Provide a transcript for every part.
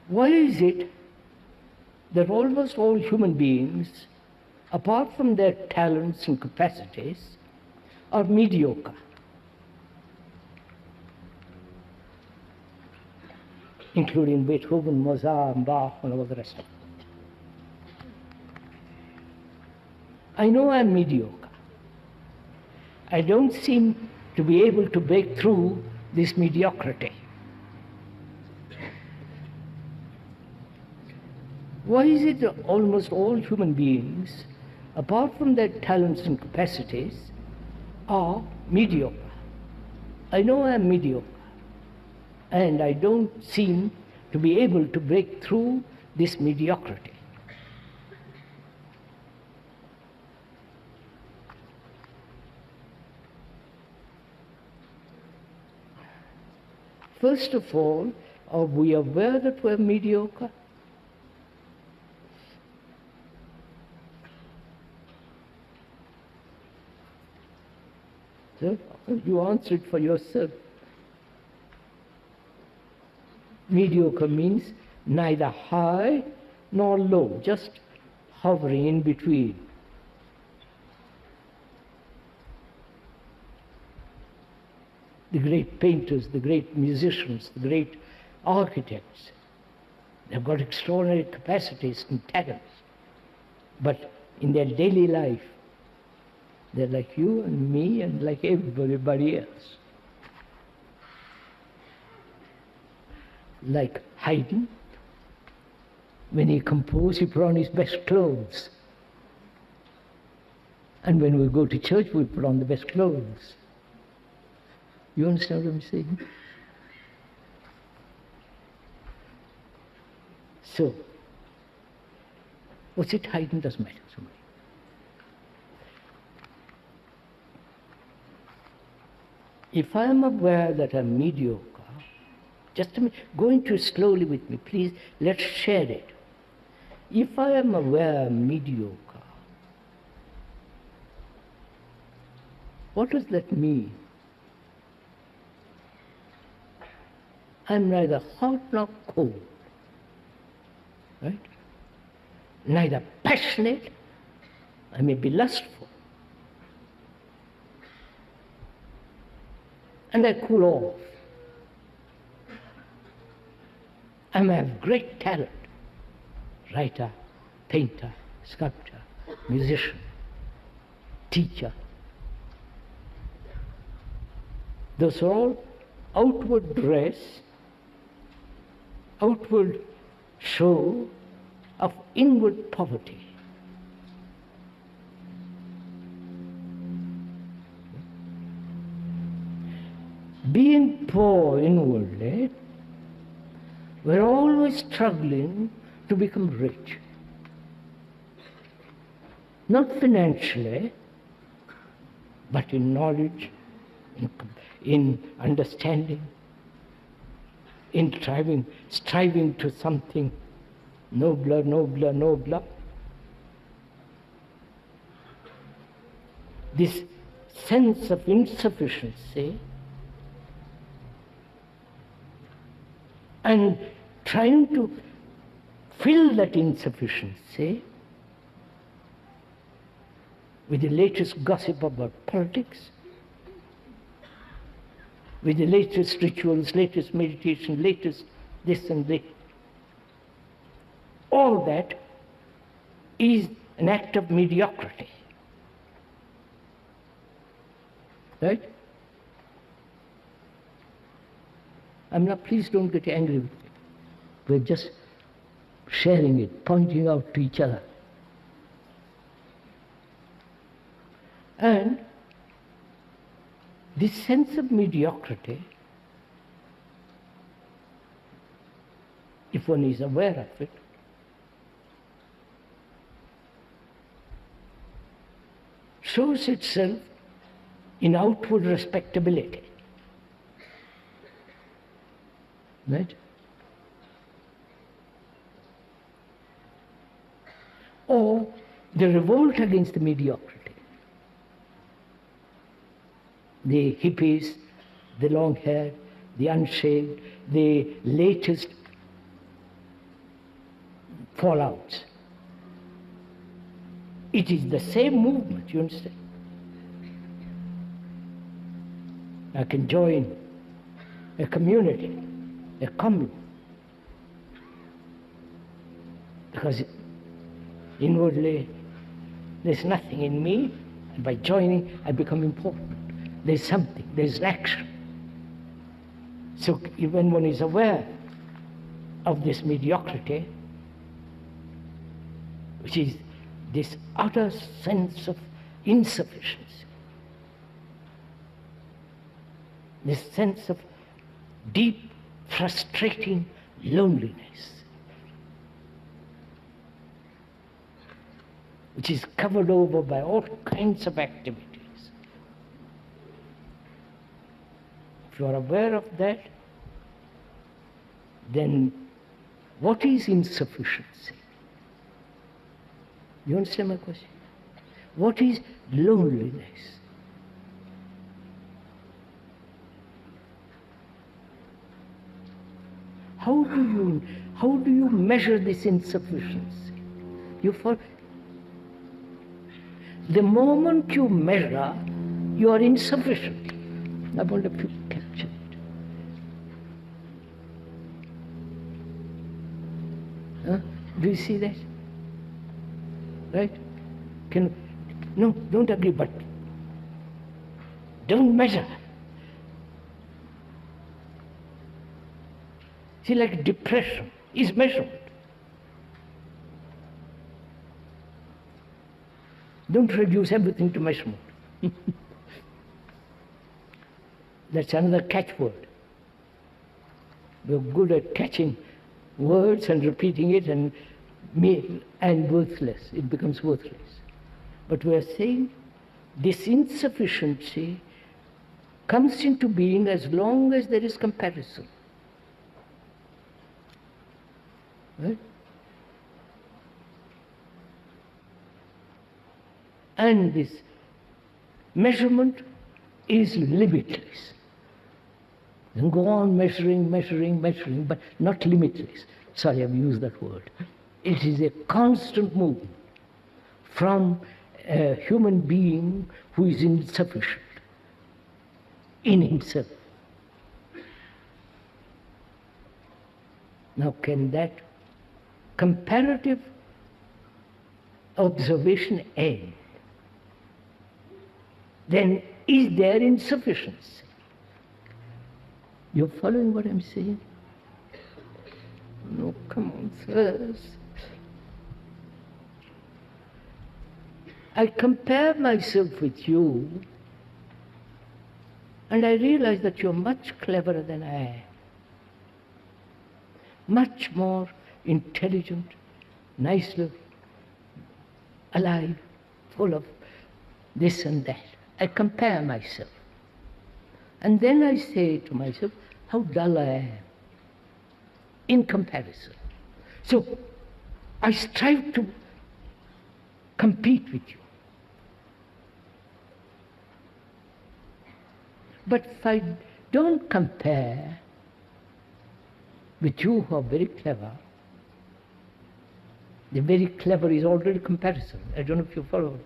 Why is it that almost all human beings, apart from their talents and capacities, are mediocre? Including Beethoven, Mozart, and Bach, and all the rest of it. I know I'm mediocre. I don't seem to be able to break through this mediocrity. Why is it that almost all human beings, apart from their talents and capacities, are mediocre? I know I'm mediocre, and I don't seem to be able to break through this mediocrity. First of all, are we aware that we're mediocre? So you answer it for yourself. Mediocre means neither high nor low, just hovering in between. The great painters, the great musicians, the great architects, they've got extraordinary capacities and talents. But in their daily life, they're like you and me and like everybody else. Like Haydn, when he composed, he put on his best clothes. And when we go to church, we put on the best clothes. You understand what I'm saying? So, what's it? Haydn doesn't matter so much. If I am aware that I'm mediocre, just a minute, go into it slowly with me, please. Let's share it. If I am aware I'm mediocre, what does that mean? I'm neither hot nor cold, right? Neither passionate, I may be lustful. And I cool off. I may have great talent, writer, painter, sculptor, musician, teacher. Those are all outward dress, outward show of inward poverty. Being poor inwardly, we're always struggling to become rich. Not financially, but in knowledge, in understanding, in striving to something nobler, nobler, nobler. This sense of insufficiency and trying to fill that insufficiency with the latest gossip about politics, with the latest rituals, latest meditation, latest this and that. All that is an act of mediocrity. Right? Please don't get angry with me. We're just sharing it, pointing out to each other. And this sense of mediocrity, if one is aware of it, shows itself in outward respectability. Right? Or the revolt against the mediocrity. The hippies, the long hair, the unshaved, the latest fallouts. It is the same movement, you understand? I can join a community, a commune, because inwardly there's nothing in me, and by joining I become important. There's something, there's an action. So even one is aware of this mediocrity, which is this utter sense of insufficiency, this sense of deep, frustrating loneliness, which is covered over by all kinds of activities. If you are aware of that, then what is insufficiency? You understand my question? What is loneliness? How do you measure this insufficiency? The moment you measure, you are insufficient. I wonder if you capture it. Huh? Do you see that? Right? No, don't agree, but don't measure. See, like depression is measurement. Don't reduce everything to measurement. That's another catchword. We're good at catching words and repeating it and worthless. It becomes worthless. But we are saying this insufficiency comes into being as long as there is comparison. Right? And this measurement is limitless. You can go on measuring, but not limitless. Sorry, I've used that word. It is a constant movement from a human being who is insufficient in himself. Now, can that comparative observation end? Then is there insufficiency? You're following what I'm saying? No, come on, sirs. I compare myself with you, and I realize that you're much cleverer than I am, much more intelligent, nicer, alive, full of this and that. I compare myself. And then I say to myself, how dull I am in comparison. So I strive to compete with you. But if I don't compare with you who are very clever, the very clever is already comparison. I don't know if you follow.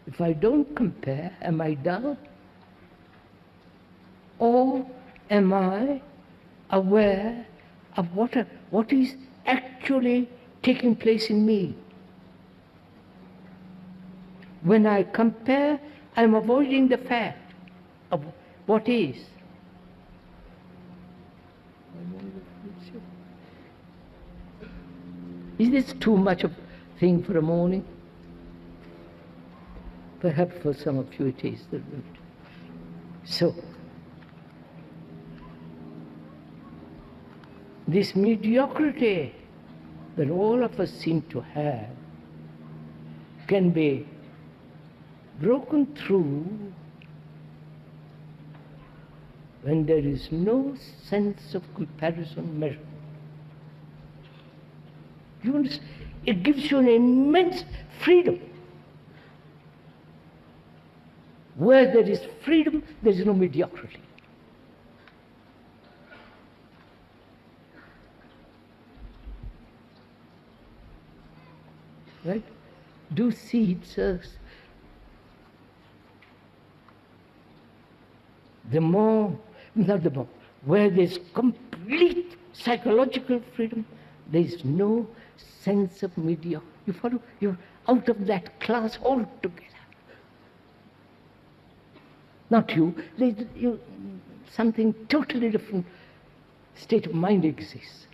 If I don't compare, am I dull? Or am I aware of what is actually taking place in me? When I compare, I'm avoiding the fact of what is. Is this too much of a thing for a morning? Perhaps for some of you it is. So, this mediocrity that all of us seem to have can be broken through when there is no sense of comparison measurement. You understand? It gives you an immense freedom. Where there is freedom, there is no mediocrity. right? Do see it's where there's complete psychological freedom, there's no sense of mediocrity. You follow? You're out of that class altogether. Not you, something totally different state of mind exists.